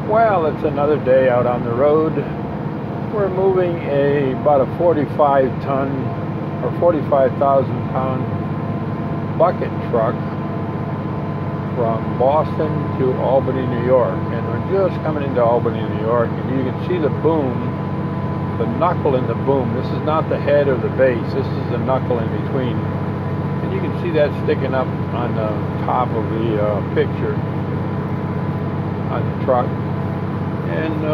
Well, it's another day out on the road. We're moving about a 45-ton or 45,000-pound bucket truck from Boston to Albany, New York. And we're just coming into Albany, New York, and you can see the boom, the knuckle in the boom. This is not the head or the base. This is the knuckle in between. And you can see that sticking up on the top of the picture on the truck. And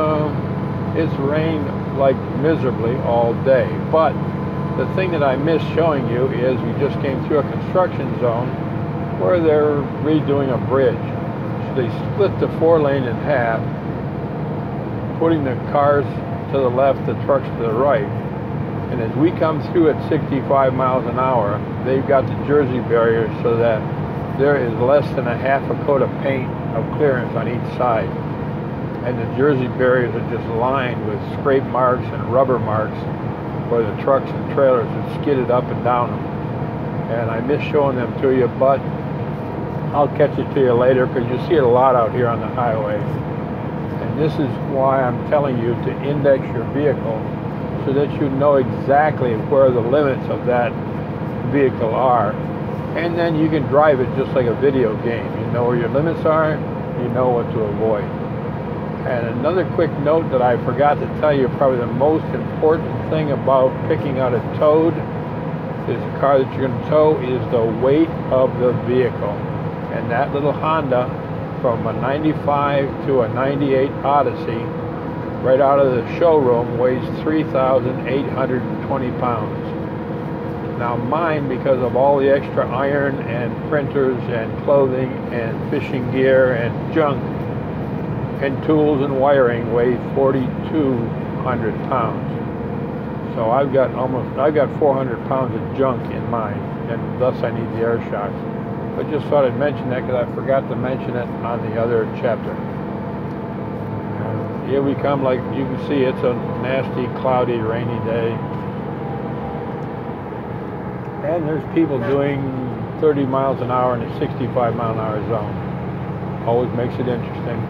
it's rained like miserably all day. But the thing that I missed showing you is we just came through a construction zone where they're redoing a bridge. So they split the 4-lane in half, putting the cars to the left, the trucks to the right. And as we come through at 65 miles an hour, they've got the Jersey barriers so that there is less than a half a coat of paint of clearance on each side. And the Jersey barriers are just lined with scrape marks and rubber marks where the trucks and trailers have skidded up and down them. And I miss showing them to you, but I'll catch it to you later because you see it a lot out here on the highway. And this is why I'm telling you to index your vehicle so that you know exactly where the limits of that vehicle are. And then you can drive it just like a video game. You know where your limits are, you know what to avoid. And another quick note that I forgot to tell you, probably the most important thing about picking out a towed, this car that you're going to tow, is the weight of the vehicle. And that little Honda, from a 95 to a 98 Odyssey, right out of the showroom, weighs 3,820 pounds. Now mine, because of all the extra iron and printers and clothing and fishing gear and junk and tools and wiring, weighs 4,200 pounds. So I've got 400 pounds of junk in mine, and thus I need the air shocks. But just thought I'd mention that because I forgot to mention it on the other chapter. Here we come, like you can see, it's a nasty, cloudy, rainy day. And there's people doing 30 miles an hour in a 65 mile an hour zone. Always makes it interesting.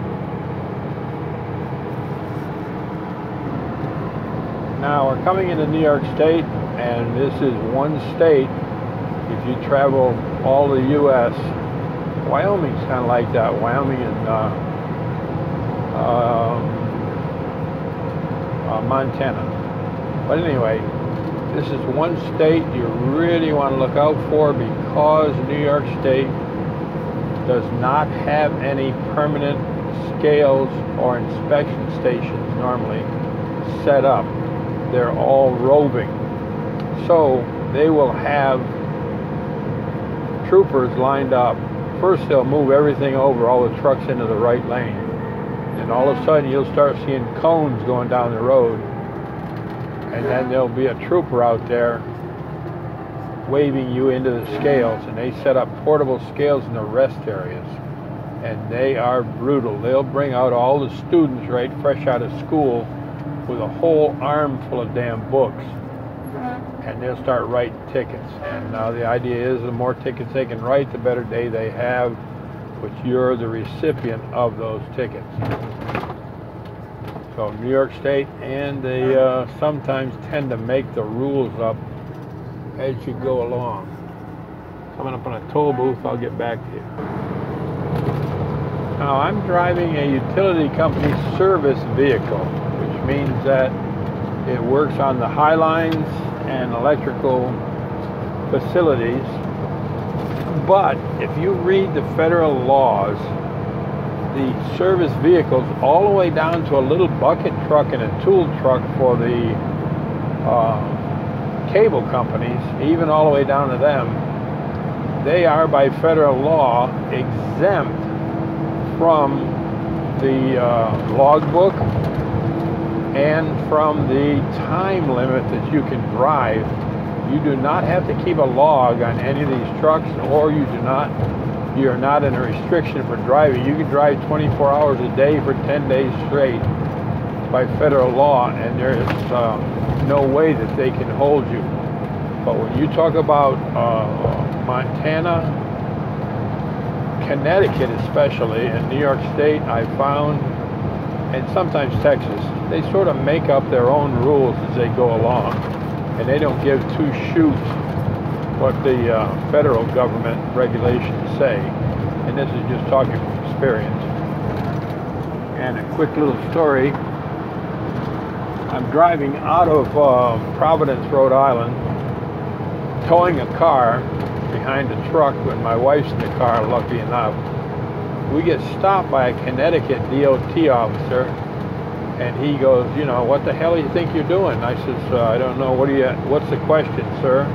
Now we're coming into New York State, and this is one state. If you travel all the U.S., Wyoming's kind of like that. Wyoming and Montana. But anyway, this is one state you really want to look out for because New York State does not have any permanent scales or inspection stations normally set up. They're all roving. So they will have troopers lined up. First they'll move everything over, all the trucks into the right lane. And all of a sudden you'll start seeing cones going down the road. And then there'll be a trooper out there waving you into the scales. And they set up portable scales in the rest areas. And they are brutal. They'll bring out all the students right fresh out of school with a whole armful of damn books, and they'll start writing tickets. And now the idea is the more tickets they can write, the better day they have, but you're the recipient of those tickets. So New York State, and they sometimes tend to make the rules up as you go along. Coming up on a toll booth, I'll get back to you. Now I'm driving a utility company service vehicle, which means that it works on the high lines and electrical facilities. But if you read the federal laws, the service vehicles all the way down to a little bucket truck and a tool truck for the cable companies, even all the way down to them, they are by federal law exempt from the logbook and from the time limit that you can drive. You do not have to keep a log on any of these trucks, or you're not in a restriction for driving. You can drive 24 hours a day for 10 days straight by federal law, and there is no way that they can hold you. But when you talk about Montana, Connecticut especially, and New York State, I found and sometimes Texas, they sort of make up their own rules as they go along, and they don't give two shoots what the federal government regulations say. And this is just talking from experience. And a quick little story. I'm driving out of Providence, Rhode Island, towing a car behind a truck when my wife's in the car, lucky enough. We get stopped by a Connecticut DOT officer, and he goes, you know, what the hell do you think you're doing? I says, I don't know, what's the question, sir?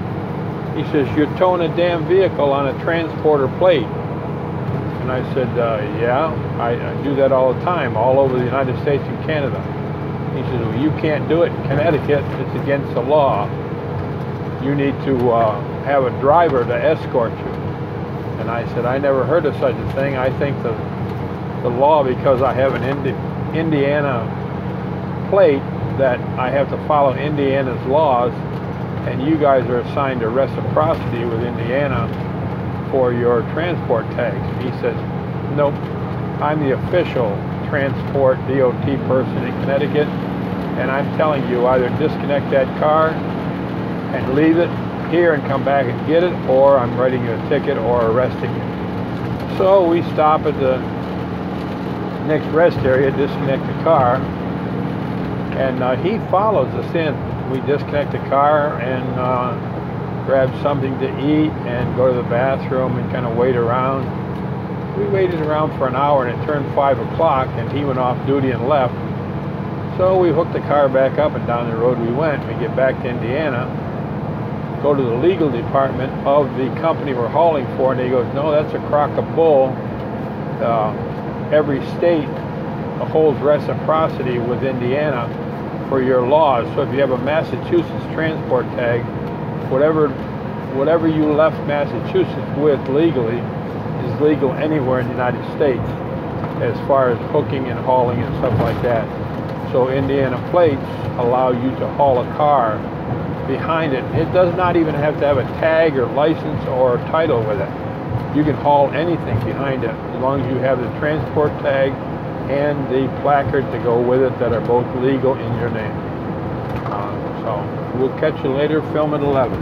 He says, you're towing a damn vehicle on a transporter plate. And I said, yeah, I do that all the time, all over the United States and Canada. He says, well, you can't do it in Connecticut, it's against the law. You need to have a driver to escort you. And I said, I never heard of such a thing. I think the law, because I have an Indiana plate, that I have to follow Indiana's laws, and you guys are assigned a reciprocity with Indiana for your transport tags. He says, nope, I'm the official transport DOT person in Connecticut, and I'm telling you, either disconnect that car and leave it here and come back and get it, or I'm writing you a ticket or arresting you. So we stop at the next rest area, disconnect the car, and he follows us in. We disconnect the car and grab something to eat and go to the bathroom and kind of wait around. We waited around for an hour, and it turned 5 o'clock, and he went off duty and left. So we hooked the car back up, and down the road we went. We get back to Indiana, go to the legal department of the company we're hauling for, and he goes, no, that's a crock of bull. Every state holds reciprocity with Indiana for your laws. So if you have a Massachusetts transport tag, whatever you left Massachusetts with legally is legal anywhere in the United States as far as hooking and hauling and stuff like that. So Indiana plates allow you to haul a car behind it. It does not even have to have a tag or license or title with it. You can haul anything behind it as long as you have the transport tag and the placard to go with it that are both legal in your name. So we'll catch you later, film at 11.